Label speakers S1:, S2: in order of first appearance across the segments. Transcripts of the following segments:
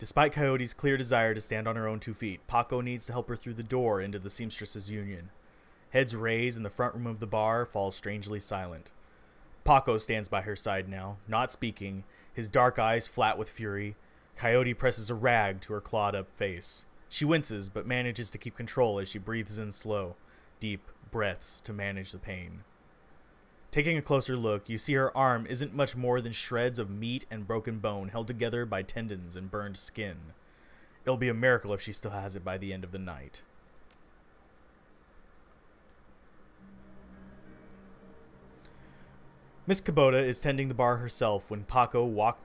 S1: Despite Coyote's clear desire to stand on her own 2 feet, Paco needs to help her through the door into the seamstresses' union. Heads raised and the front room of the bar falls strangely silent. Paco stands by her side now, not speaking, his dark eyes flat with fury. Coyote presses a rag to her clawed-up face. She winces, but manages to keep control as she breathes in slow, deep breaths to manage the pain. Taking a closer look, you see her arm isn't much more than shreds of meat and broken bone held together by tendons and burned skin. It'll be a miracle if she still has it by the end of the night. Miss Kubota is tending the bar herself when Paco walk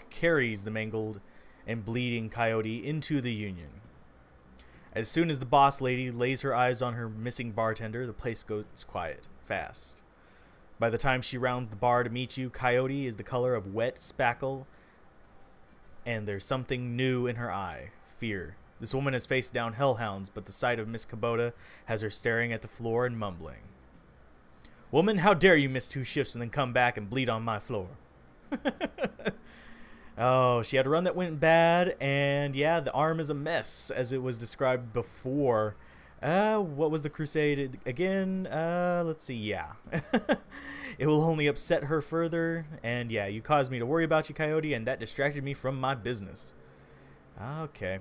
S1: carries the mangled and bleeding Coyote into the union. As soon as the boss lady lays her eyes on her missing bartender, the place goes quiet, fast. By the time she rounds the bar to meet you, Coyote is the color of wet spackle, and there's something new in her eye, fear. This woman has faced down hellhounds, but the sight of Miss Kubota has her staring at the floor and mumbling. Woman, how dare you miss 2 shifts and then come back and bleed on my floor? Oh, she had a run that went bad, and yeah, the arm is a mess, as it was described before. What was the crusade again? Let's see, yeah. It will only upset her further, and yeah, you caused me to worry about you, Coyote, and that distracted me from my business. Okay.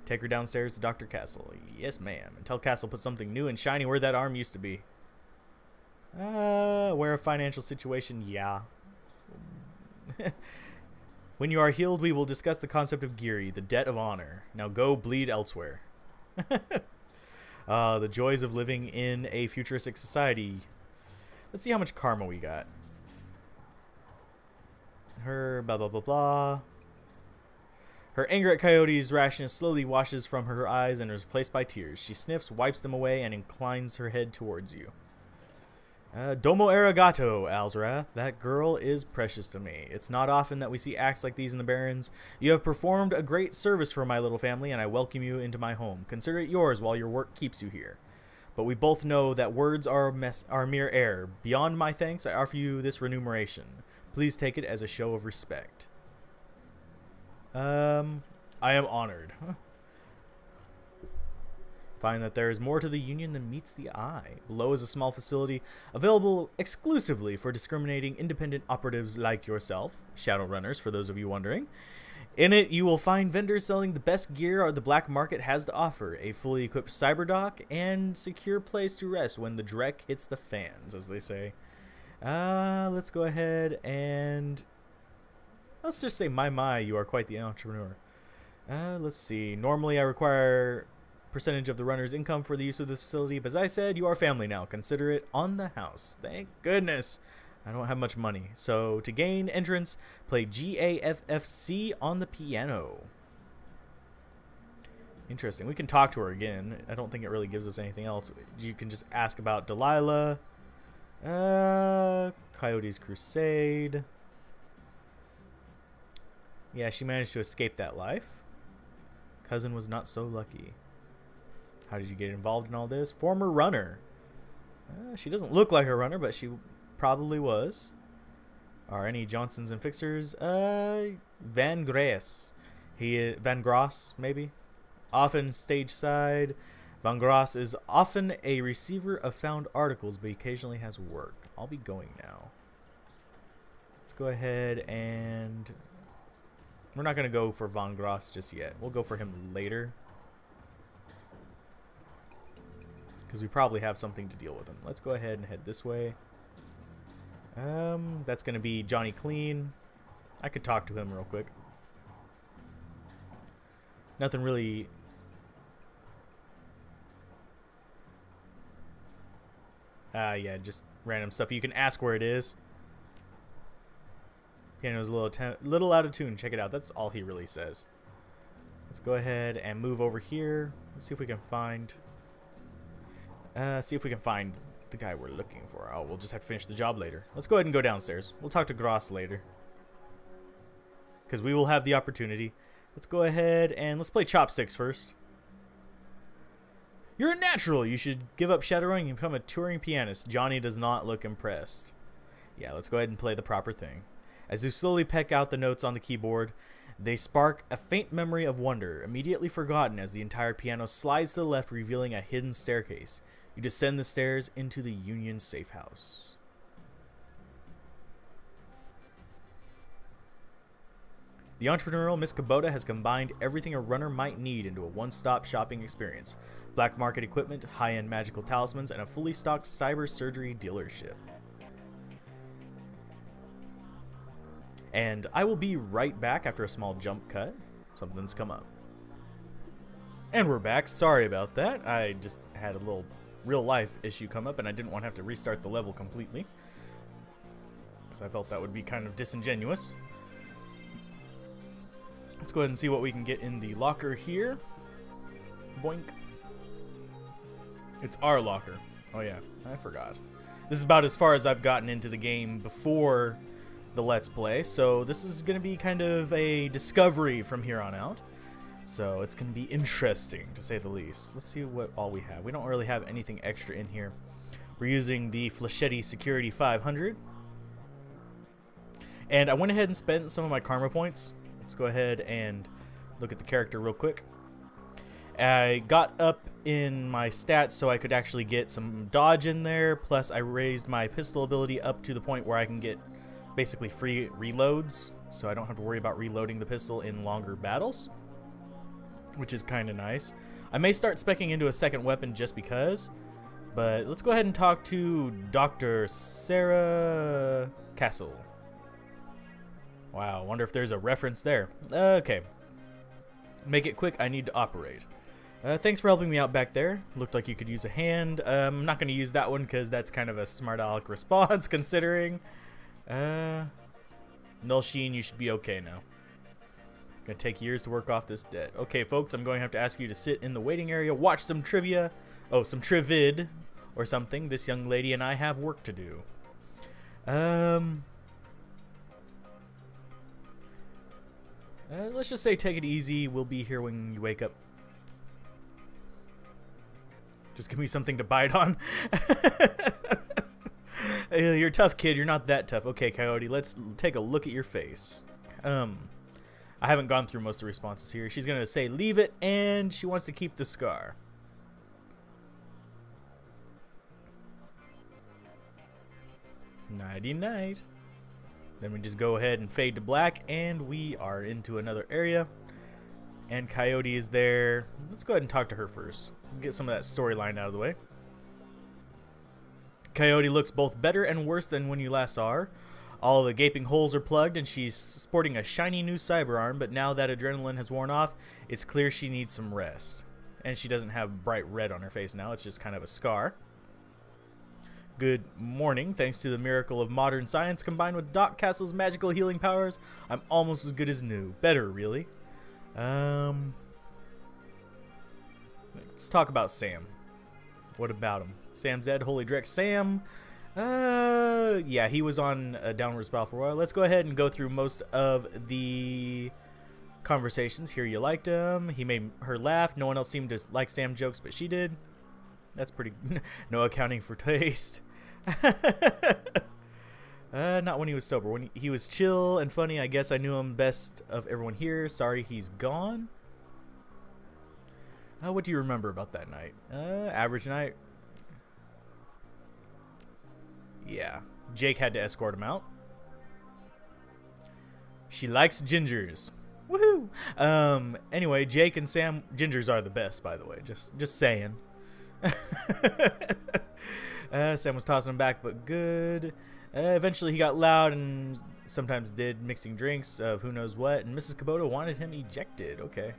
S1: Take her downstairs to Dr. Castle. Yes, ma'am. And tell Castle put something new and shiny where that arm used to be. Where a financial situation, yeah. When you are healed, we will discuss the concept of Geary, the debt of honor. Now go bleed elsewhere. The joys of living in a futuristic society. Let's see how much karma we got. Her blah blah blah blah. Her anger at Coyote's rashness slowly washes from her eyes and is replaced by tears. She sniffs, wipes them away, and inclines her head towards you. Domo arigato, Alzorath. That girl is precious to me. It's not often that we see acts like these in the Barrens. You have performed a great service for my little family, and I welcome you into my home. Consider it yours while your work keeps you here. But we both know that words are mere air. Beyond my thanks, I offer you this remuneration. Please take it as a show of respect. I am honored. Find that there is more to the union than meets the eye. Below is a small facility available exclusively for discriminating independent operatives like yourself, Shadowrunners for those of you wondering. In it, you will find vendors selling the best gear the black market has to offer, a fully equipped cyberdock, and secure place to rest when the dreck hits the fans, as they say. Let's go ahead and let's just say, my, you are quite the entrepreneur. Let's see. Normally, I require percentage of the runner's income for the use of this facility, but as I said, you are family now. Consider it on the house. Thank goodness. I don't have much money. So to gain entrance, play GAFFC on the piano. Interesting. We can talk to her again. I don't think it really gives us anything else. You can just ask about Delilah. Coyote's Crusade. Yeah, she managed to escape that life. Cousin was not so lucky. How did you get involved in all this? Former runner. She doesn't look like a runner, but she probably was. Are any Johnsons and Fixers? Van Grass. Van Gross, maybe. Often stage side. Van Gross is often a receiver of found articles, but he occasionally has work. I'll be going now. Let's go ahead and... We're not going to go for Van Gross just yet. We'll go for him later, because we probably have something to deal with him. Let's go ahead and head this way. That's going to be Johnny Clean. I could talk to him real quick. Nothing really... yeah, just random stuff. You can ask where it is. Piano's a little out of tune. Check it out. That's all he really says. Let's go ahead and move over here. Let's see if we can find... the guy we're looking for. Oh, we'll just have to finish the job later. Let's go ahead and go downstairs. We'll talk to Gross later, because we will have the opportunity. Let's go ahead and let's play Chopsticks first. You're a natural. You should give up Shadowrun and become a touring pianist. Johnny does not look impressed. Yeah, let's go ahead and play the proper thing. As you slowly peck out the notes on the keyboard, They spark a faint memory of wonder, immediately forgotten as the entire piano slides to the left, revealing a hidden staircase. You descend the stairs into the Union safe house. The entrepreneurial Miss Kubota has combined everything a runner might need into a one-stop shopping experience. Black market equipment, high-end magical talismans, and a fully stocked cyber surgery dealership. And I will be right back after a small jump cut. Something's come up. And we're back. Sorry about that. I just had a little real-life issue come up, and I didn't want to have to restart the level completely. So I felt that would be kind of disingenuous. Let's go ahead and see what we can get in the locker here. Boink. It's our locker. Oh yeah, I forgot. This is about as far as I've gotten into the game before the Let's Play, so this is going to be kind of a discovery from here on out. So it's going to be interesting, to say the least. Let's see what all we have. We don't really have anything extra in here. We're using the Flechetti Security 500. And I went ahead and spent some of my karma points. Let's go ahead and look at the character real quick. I got up in my stats so I could actually get some dodge in there, plus I raised my pistol ability up to the point where I can get basically free reloads, so I don't have to worry about reloading the pistol in longer battles, which is kind of nice. I may start speccing into a second weapon just because, but let's go ahead and talk to Dr. Sarah Castle. Wow, wonder if there's a reference there. Okay. Make it quick, I need to operate. Thanks for helping me out back there. Looked like you could use a hand. I'm not going to use that one because that's kind of a smart aleck response considering. Null Sheen, you should be okay now. Gonna take years to work off this debt. Okay, folks, I'm going to have to ask you to sit in the waiting area, watch some trivia. Oh, some trivid or something. This young lady and I have work to do. Let's just say take it easy. We'll be here when you wake up. Just give me something to bite on. You're a tough kid. You're not that tough. Okay, Coyote, let's take a look at your face. I haven't gone through most of the responses here. She's going to say leave it, and she wants to keep the scar. Nighty-night. Then we just go ahead and fade to black, and we are into another area. And Coyote is there. Let's go ahead and talk to her first. Get some of that storyline out of the way. Coyote looks both better and worse than when you last saw her. All the gaping holes are plugged, and she's sporting a shiny new cyber arm, but now that adrenaline has worn off, it's clear she needs some rest. And she doesn't have bright red on her face now, it's just kind of a scar. Good morning. Thanks to the miracle of modern science combined with Doc Castle's magical healing powers, I'm almost as good as new. Better, really. Let's talk about Sam. What about him? Sam Zed, Holy Dreck Sam. Yeah, he was on a downward spiral for a while. Let's go ahead and go through most of the conversations. Here, you liked him. He made her laugh. No one else seemed to like Sam jokes, but she did. That's pretty. No accounting for taste. Not when he was sober. When he was chill and funny, I guess I knew him best of everyone here. Sorry he's gone. What do you remember about that night? Average night. Yeah. Jake had to escort him out. She likes gingers. Woohoo! Anyway, Jake and Sam, gingers are the best, by the way. Just saying. Sam was tossing him back, but good. Eventually he got loud and sometimes did mixing drinks of who knows what, and Mrs. Kubota wanted him ejected. Okay.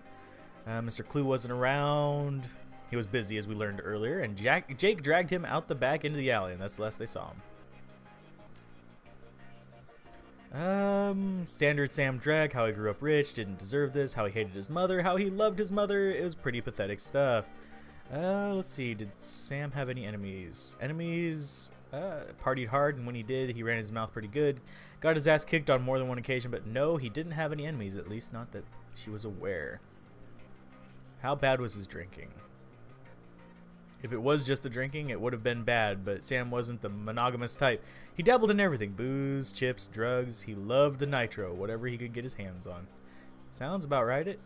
S1: Mr. Clue wasn't around. He was busy, as we learned earlier, and Jake dragged him out the back into the alley, and that's the last they saw him. Standard Sam drag, how he grew up rich, didn't deserve this, how he hated his mother, how he loved his mother. It was pretty pathetic stuff. Let's see, did Sam have any enemies? Partied hard, and when he did, he ran his mouth pretty good. Got his ass kicked on more than one occasion, but no, he didn't have any enemies, at least not that she was aware. How bad was his drinking? If it was just the drinking, it would have been bad, but Sam wasn't the monogamous type. He dabbled in everything. Booze, chips, drugs. He loved the nitro, whatever he could get his hands on. Sounds about right.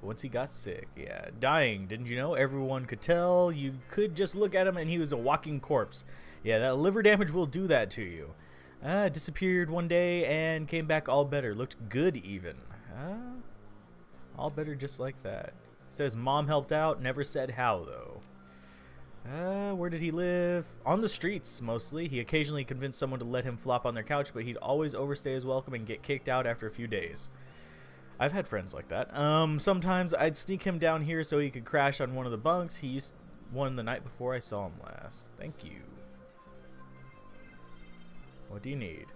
S1: Once he got sick, yeah. Dying, didn't you know? Everyone could tell. You could just look at him and he was a walking corpse. Yeah, that liver damage will do that to you. Disappeared one day and came back all better. Looked good even. All better just like that. Says mom helped out, never said how though. Where did he live? On the streets, mostly. He occasionally convinced someone to let him flop on their couch, but he'd always overstay his welcome and get kicked out after a few days. I've had friends like that. Sometimes I'd sneak him down here so he could crash on one of the bunks. He used one the night before I saw him last. Thank you. What do you need?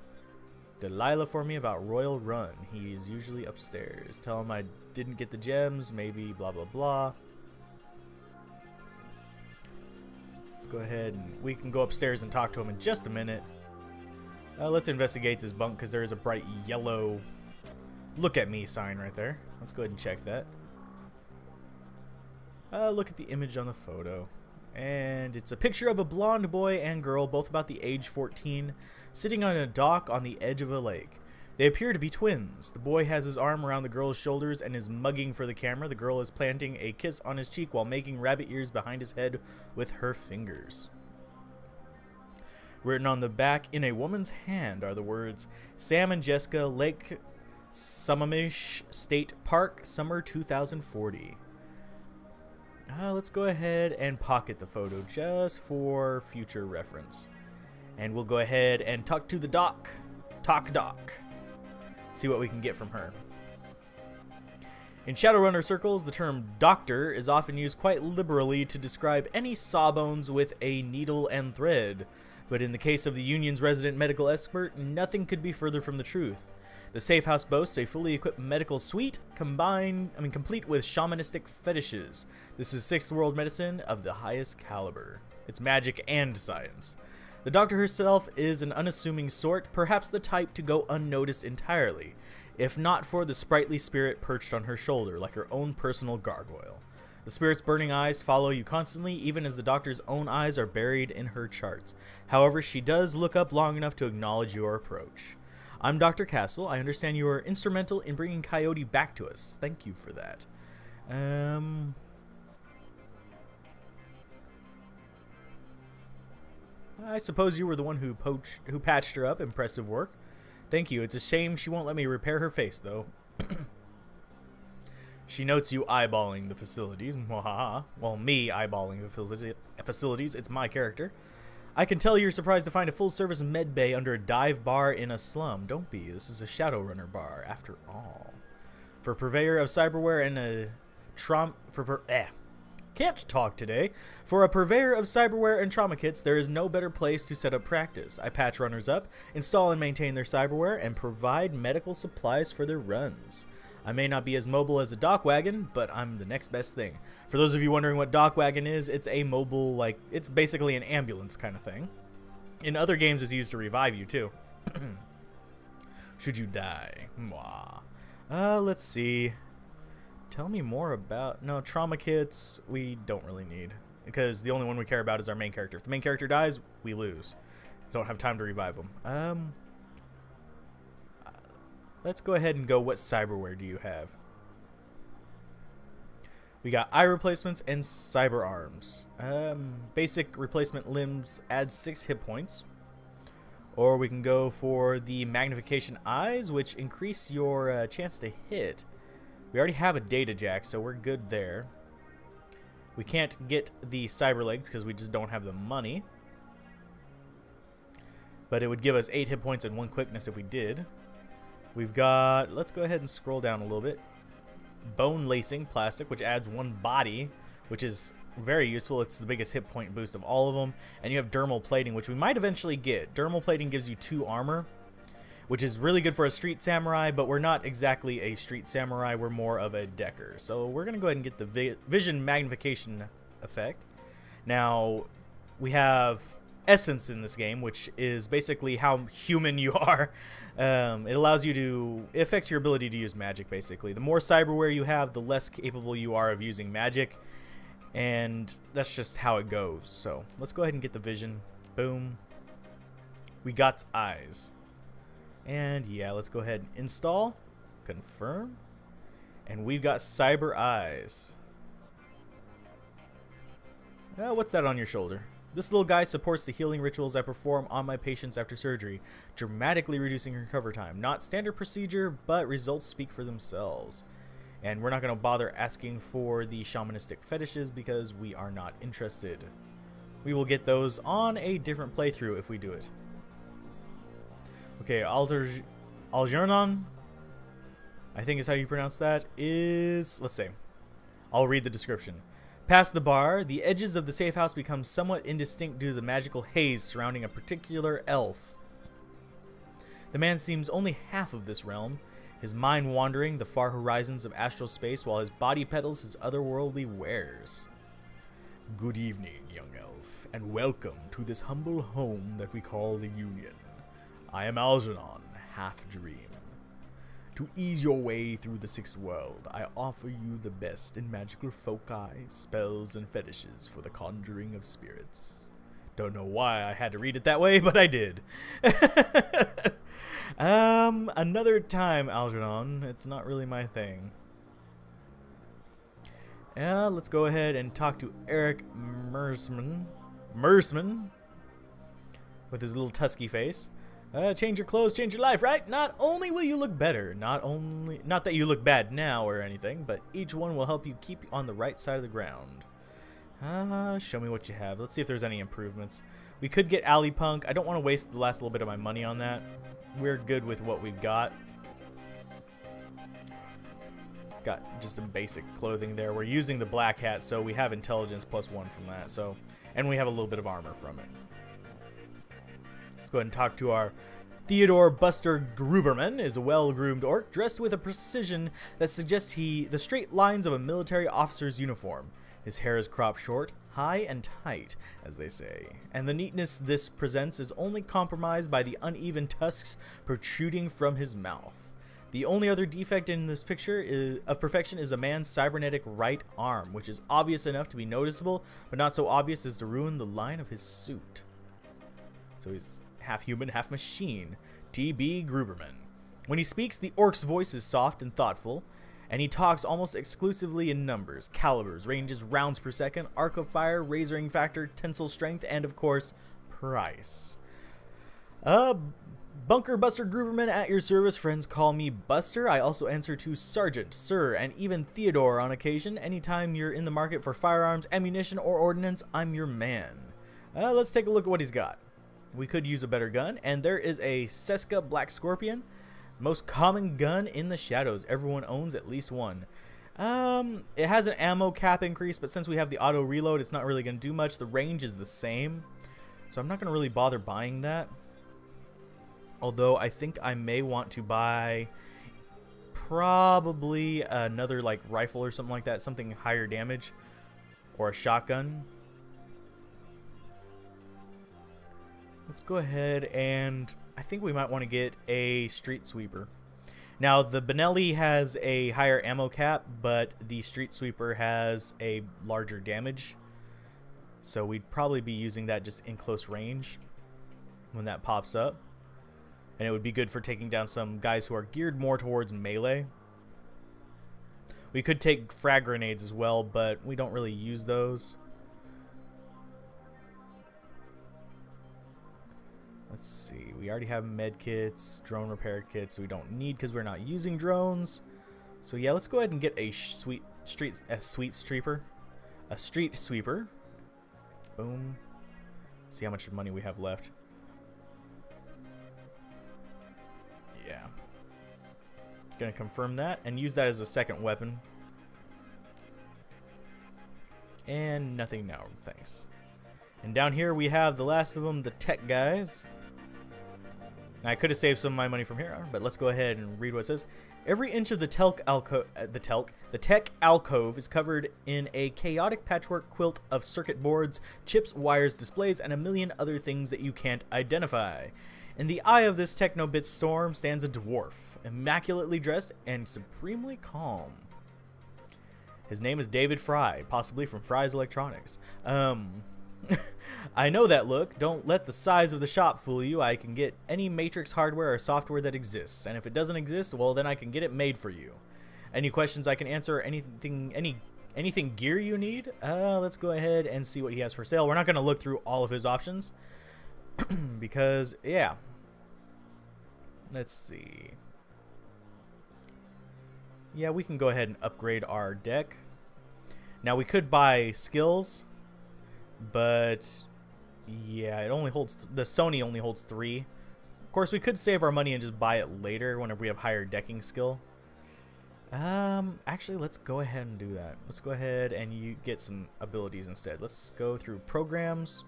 S1: Delilah for me about Royal Run. He's usually upstairs. Tell him I didn't get the gems, maybe blah blah blah. Let's go ahead and we can go upstairs and talk to him in just a minute. Let's investigate this bunk because there is a bright yellow look at me sign right there. Let's go ahead and check that. Look at the image on the photo. And it's a picture of a blonde boy and girl, both about the age 14, sitting on a dock on the edge of a lake. They appear to be twins. The boy has his arm around the girl's shoulders and is mugging for the camera. The girl is planting a kiss on his cheek while making rabbit ears behind his head with her fingers. Written on the back in a woman's hand are the words, Sam and Jessica, Lake Summamish State Park, summer 2040. Let's go ahead and pocket the photo just for future reference. And we'll go ahead and talk to the doc. Talk doc. See what we can get from her. In Shadowrunner circles, the term doctor is often used quite liberally to describe any sawbones with a needle and thread. But in the case of the Union's resident medical expert, nothing could be further from the truth. The safe house boasts a fully equipped medical suite complete with shamanistic fetishes. This is sixth world medicine of the highest caliber. It's magic and science. The doctor herself is an unassuming sort, perhaps the type to go unnoticed entirely, if not for the sprightly spirit perched on her shoulder, like her own personal gargoyle. The spirit's burning eyes follow you constantly, even as the doctor's own eyes are buried in her charts. However, she does look up long enough to acknowledge your approach. I'm Dr. Castle. I understand you were instrumental in bringing Coyote back to us. Thank you for that. I suppose you were the one who patched her up. Impressive work. Thank you. It's a shame she won't let me repair her face, though. She notes you eyeballing the facilities. Well, me eyeballing the facilities. It's my character. I can tell you're surprised to find a full-service med bay under a dive bar in a slum. Don't be. This is a Shadowrunner bar, after all. For purveyor of cyberware and a can't talk today. For a purveyor of cyberware and trauma kits, there is no better place to set up practice. I patch runners up, install and maintain their cyberware, and provide medical supplies for their runs. I may not be as mobile as a dock wagon, but I'm the next best thing. For those of you wondering what dock wagon is, it's a mobile, it's basically an ambulance kind of thing. In other games, it's used to revive you, too. Should you die? Mwah. Let's see. Tell me more about... No, trauma kits, we don't really need. Because the only one we care about is our main character. If the main character dies, we lose. Don't have time to revive them. Let's go ahead and go, what cyberware do you have? We got eye replacements and cyber arms. Basic replacement limbs adds 6 hit points. Or we can go for the magnification eyes, which increase your chance to hit. We already have a data jack, so we're good there. We can't get the cyber legs because we just don't have the money. But it would give us 8 hit points and 1 quickness if we did. We've got, let's go ahead and scroll down a little bit. Bone lacing plastic, which adds 1 body, which is very useful. It's the biggest hit point boost of all of them. And you have dermal plating, which we might eventually get. Dermal plating gives you 2 armor, which is really good for a street samurai, but we're not exactly a street samurai. We're more of a decker. So we're going to go ahead and get the vision magnification effect. Now, we have essence in this game, which is basically how human you are. It allows you to, it affects your ability to use magic, basically. The more cyberware you have, the less capable you are of using magic, and that's just how it goes. So let's go ahead and get the vision. Boom. We got eyes. And yeah, let's go ahead and install, confirm, and we've got Cyber Eyes. What's that on your shoulder? This little guy supports the healing rituals I perform on my patients after surgery, dramatically reducing recovery time. Not standard procedure, but results speak for themselves. And we're not going to bother asking for the shamanistic fetishes because we are not interested. We will get those on a different playthrough if we do it. Okay, Alzorath, I think is how you pronounce that, is, let's see. I'll read the description. Past the bar, the edges of the safe house become somewhat indistinct due to the magical haze surrounding a particular elf. The man seems only half of this realm, his mind wandering the far horizons of astral space while his body peddles his otherworldly wares. Good evening, young elf, and welcome to this humble home that we call the Union. I am Alzorath, half-dream. To ease your way through the sixth world, I offer you the best in magical foci, spells, and fetishes for the conjuring of spirits. Don't know why I had to read it that way, but I did. Another time, Alzorath. It's not really my thing. Let's go ahead and talk to Eric Mersman. With his little tusky face. Change your clothes, change your life, right? Not only will you look better, not that you look bad now or anything, but each one will help you keep on the right side of the ground. Show me what you have. Let's see if there's any improvements. We could get Alley Punk. I don't want to waste the last little bit of my money on that. We're good with what we've got. Got just some basic clothing there. We're using the black hat, so we have intelligence +1 from that. So, and we have a little bit of armor from it. Let's go ahead and talk to our Theodore Buster Gruberman. Is a well-groomed orc dressed with a precision that suggests the straight lines of a military officer's uniform. His hair is cropped short, high and tight, as they say, and the neatness this presents is only compromised by the uneven tusks protruding from his mouth. The only other defect in this picture of perfection is a man's cybernetic right arm, which is obvious enough to be noticeable, but not so obvious as to ruin the line of his suit. So he's half human, half machine. T.B. Gruberman. When he speaks, the orc's voice is soft and thoughtful, and he talks almost exclusively in numbers, calibers, ranges, rounds per second, arc of fire, razoring factor, tensile strength, and of course, price. Bunker Buster Gruberman at your service. Friends call me Buster. I also answer to Sergeant, Sir, and even Theodore on occasion. Anytime you're in the market for firearms, ammunition, or ordnance, I'm your man. Let's take a look at what he's got. We could use a better gun, and there is a Seska Black Scorpion. Most common gun in the shadows. Everyone owns at least one. It has an ammo cap increase, but since we have the auto reload, it's not really going to do much. The range is the same, so I'm not going to really bother buying that. Although I think I may want to buy probably another like rifle or something like that, something higher damage, or a shotgun. Let's go ahead and I think we might want to get a street sweeper. Now the Benelli has a higher ammo cap, but the street sweeper has a larger damage. So we'd probably be using that just in close range when that pops up. And it would be good for taking down some guys who are geared more towards melee. We could take frag grenades as well, but we don't really use those. Let's see. We already have med kits, drone repair kits, so we don't need because we're not using drones. So yeah, let's go ahead and get a street sweeper. Boom. See how much money we have left. Yeah. Gonna confirm that and use that as a second weapon. And nothing now, thanks. And down here we have the last of them, the tech guys. Now I could have saved some of my money from here, but let's go ahead and read what it says. Every inch of the tech alcove is covered in a chaotic patchwork quilt of circuit boards, chips, wires, displays, and a million other things that you can't identify. In the eye of this techno-bit storm stands a dwarf, immaculately dressed and supremely calm. His name is David Fry, possibly from Fry's Electronics. I know that look. Don't let the size of the shop fool you. I can get any Matrix hardware or software that exists, and if it doesn't exist, well, then I can get it made for you. Any questions I can answer? Anything gear you need? Let's go ahead and see what he has for sale. We're not going to look through all of his options because, yeah. Let's see. Yeah, we can go ahead and upgrade our deck. Now, we could buy skills, but yeah, it only holds, the Sony only holds 3. Of course, we could save our money and just buy it later whenever we have higher decking skill. Actually, let's go ahead and do that. Let's go ahead and you get some abilities instead. Let's go through programs.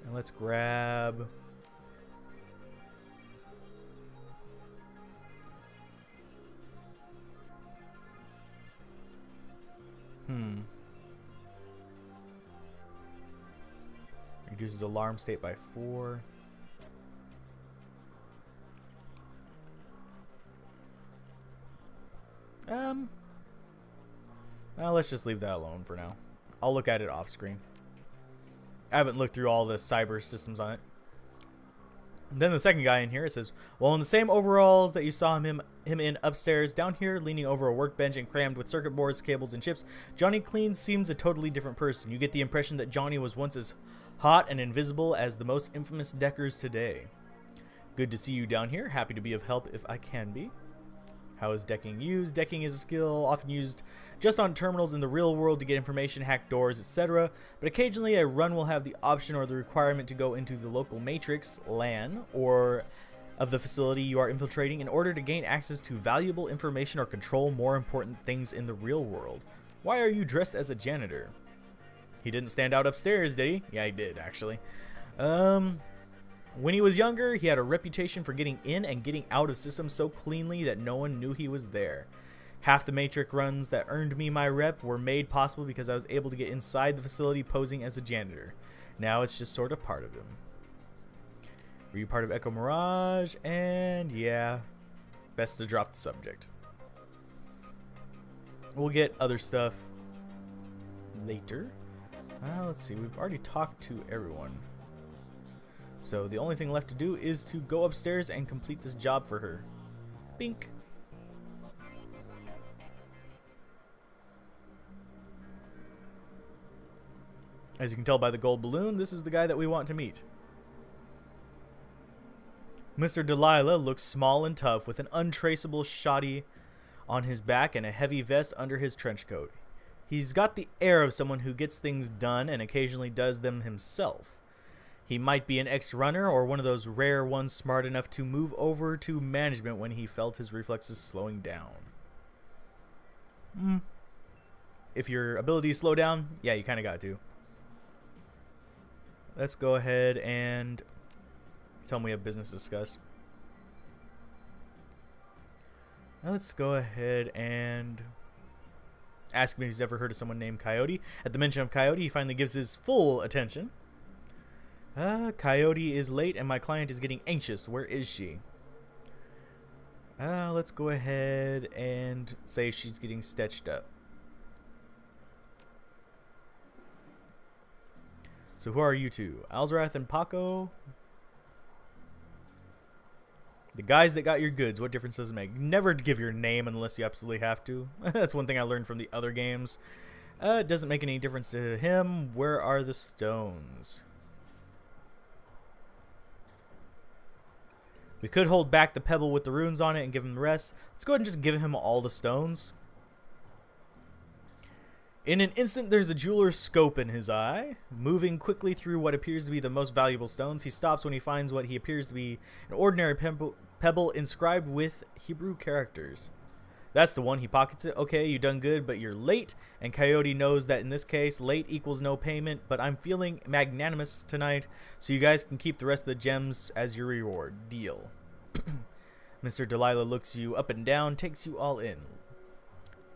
S1: And let's grab... Reduces alarm state by 4. Well, let's just leave that alone for now. I'll look at it off screen. I haven't looked through all the cyber systems on it. Then the second guy in here, it says, well, in the same overalls that you saw him in upstairs, down here, leaning over a workbench and crammed with circuit boards, cables, and chips, Johnny Clean seems a totally different person. You get the impression that Johnny was once as hot and invisible as the most infamous deckers today. Good to see you down here. Happy to be of help if I can be. How is decking used? Decking is a skill often used just on terminals in the real world to get information, hack doors, etc. But occasionally a run will have the option or the requirement to go into the local matrix, LAN, or of the facility you are infiltrating in order to gain access to valuable information or control more important things in the real world. Why are you dressed as a janitor? He didn't stand out upstairs, did he? Yeah, he did, actually. When he was younger, he had a reputation for getting in and getting out of systems so cleanly that no one knew he was there. Half the Matrix runs that earned me my rep were made possible because I was able to get inside the facility posing as a janitor. Now it's just sort of part of him. Were you part of Echo Mirage? And yeah, best to drop the subject. We'll get other stuff later. Let's see, we've already talked to everyone. So the only thing left to do is to go upstairs and complete this job for her. Bink. As you can tell by the gold balloon, this is the guy that we want to meet. Mr. Delilah looks small and tough with an untraceable shoddy on his back and a heavy vest under his trench coat. He's got the air of someone who gets things done and occasionally does them himself. He might be an ex-runner or one of those rare ones smart enough to move over to management when he felt his reflexes slowing down. If your abilities slow down, yeah, you kind of got to. Let's go ahead and tell him we have business to discuss. Now let's go ahead and ask him if he's ever heard of someone named Coyote. At the mention of Coyote, he finally gives his full attention. Coyote is late and my client is getting anxious. Where is she? Let's go ahead and say she's getting stitched up. So who are you two? Alzorath and Paco? The guys that got your goods, what difference does it make? Never give your name unless you absolutely have to. That's one thing I learned from the other games. It doesn't make any difference to him. Where are the stones? We could hold back the pebble with the runes on it and give him the rest. Let's go ahead and just give him all the stones. In an instant, there's a jeweler's scope in his eye. Moving quickly through what appears to be the most valuable stones, he stops when he finds what he appears to be an ordinary pebble inscribed with Hebrew characters. That's the one. He pockets it. Okay, you done good, but you're late. And Coyote knows that in this case, late equals no payment. But I'm feeling magnanimous tonight, so you guys can keep the rest of the gems as your reward. Deal. Mr. Delilah looks you up and down, takes you all in.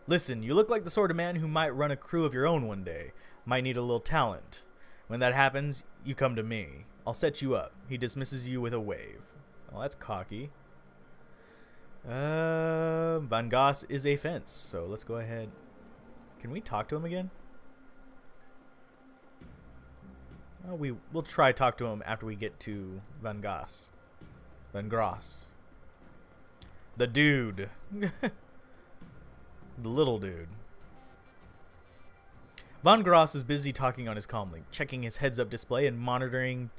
S1: Listen, you look like the sort of man who might run a crew of your own one day. Might need a little talent. When that happens, you come to me. I'll set you up. He dismisses you with a wave. Well, that's cocky. Van Goss is a fence, so let's go ahead. Can we talk to him again? Well, we'll try talk to him after we get to Van Goss. Van Gross. The dude. The little dude. Van Gross is busy talking on his comlink, checking his heads-up display and monitoring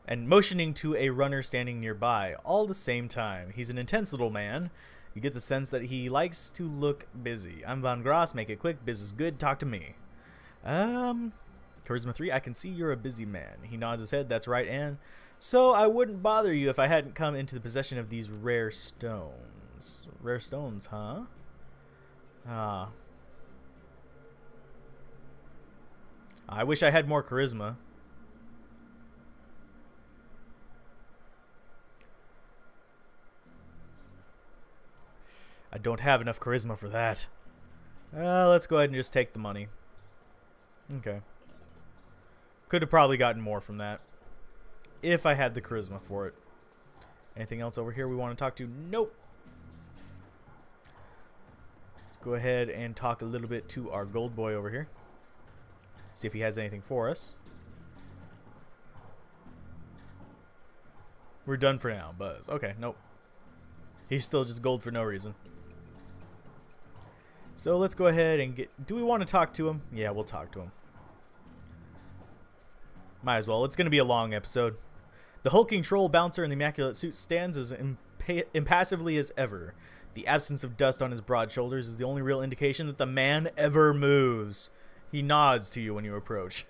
S1: and motioning to a runner standing nearby, all at the same time. He's an intense little man. You get the sense that he likes to look busy. I'm Van Gross, make it quick, business good, talk to me. Charisma 3, I can see you're a busy man. He nods his head, that's right, and so I wouldn't bother you if I hadn't come into the possession of these rare stones. Rare stones, huh? Ah. I wish I had more charisma. I don't have enough charisma for that. Let's go ahead and just take the money. Okay. Could have probably gotten more from that if I had the charisma for it. Anything else over here we want to talk to? Nope. Let's go ahead and talk a little bit to our gold boy over here. See if he has anything for us. We're done for now, Buzz. Okay, nope. He's still just gold for no reason. So let's go ahead and get... Do we want to talk to him? Yeah, we'll talk to him. Might as well. It's going to be a long episode. The hulking troll bouncer in the immaculate suit stands as impassively as ever. The absence of dust on his broad shoulders is the only real indication that the man ever moves. He nods to you when you approach.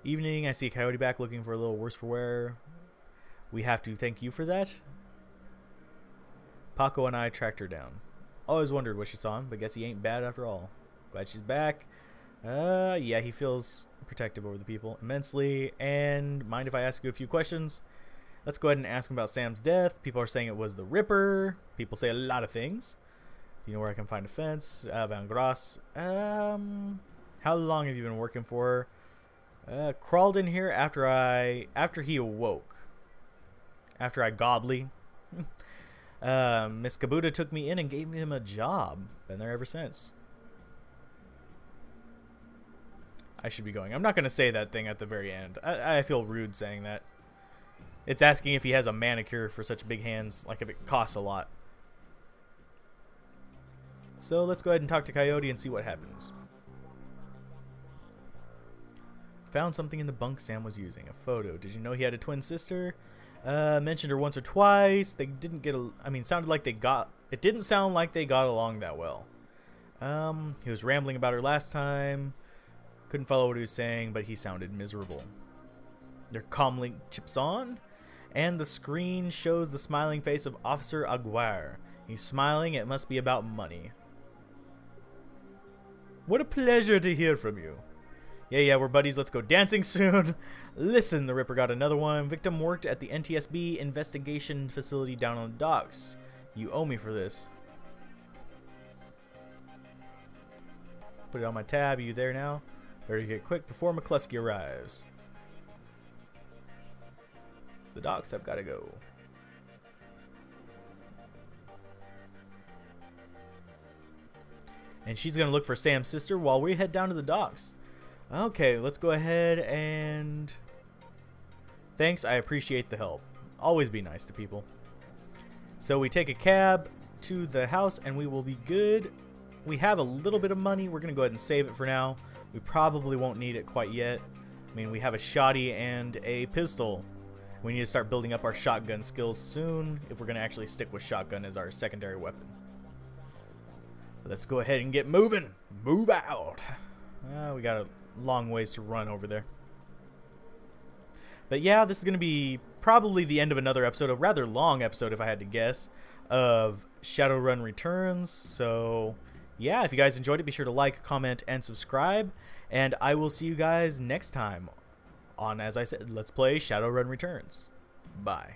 S1: Evening, I see Coyote back looking for a little worse for wear. We have to thank you for that. Paco and I tracked her down. Always wondered what she saw him, but guess he ain't bad after all. Glad she's back. Yeah, he feels protective over the people immensely. And mind if I ask you a few questions? Let's go ahead and ask him about Sam's death. People are saying it was the Ripper. People say a lot of things. Do you know where I can find a fence? Van Gross. How long have you been working for her? Crawled in here after he awoke. After I godly. Miss Kabuta took me in and gave him a job. Been there ever since. I should be going. I'm not going to say that thing at the very end. I feel rude saying that. It's asking if he has a manicure for such big hands, like if it costs a lot. So let's go ahead and talk to Coyote and see what happens. Found something in the bunk Sam was using. A photo. Did you know he had a twin sister? Mentioned her once or twice. They didn't get sounded like they got... It didn't sound like they got along that well. He was rambling about her last time. Couldn't follow what he was saying, but he sounded miserable. Your comlink chips on, and the screen shows the smiling face of Officer Aguirre. He's smiling. It must be about money. What a pleasure to hear from you. Yeah, we're buddies. Let's go dancing soon. Listen, the Ripper got another one. Victim worked at the NTSB investigation facility down on the docks. You owe me for this. Put it on my tab. Are you there now? Better get quick before McCluskey arrives. The docks, I've got to go. And she's going to look for Sam's sister while we head down to the docks. Okay, let's go ahead and... Thanks, I appreciate the help. Always be nice to people. So we take a cab to the house and we will be good. We have a little bit of money. We're going to go ahead and save it for now. We probably won't need it quite yet. I mean, we have a shotty and a pistol. We need to start building up our shotgun skills soon if we're going to actually stick with shotgun as our secondary weapon. Let's go ahead and get moving. Move out. We got a long ways to run over there. But yeah, this is going to be probably the end of another episode, a rather long episode if I had to guess, of Shadowrun Returns. So yeah, if you guys enjoyed it, be sure to like, comment, and subscribe. And I will see you guys next time on, as I said, Let's Play Shadowrun Returns. Bye.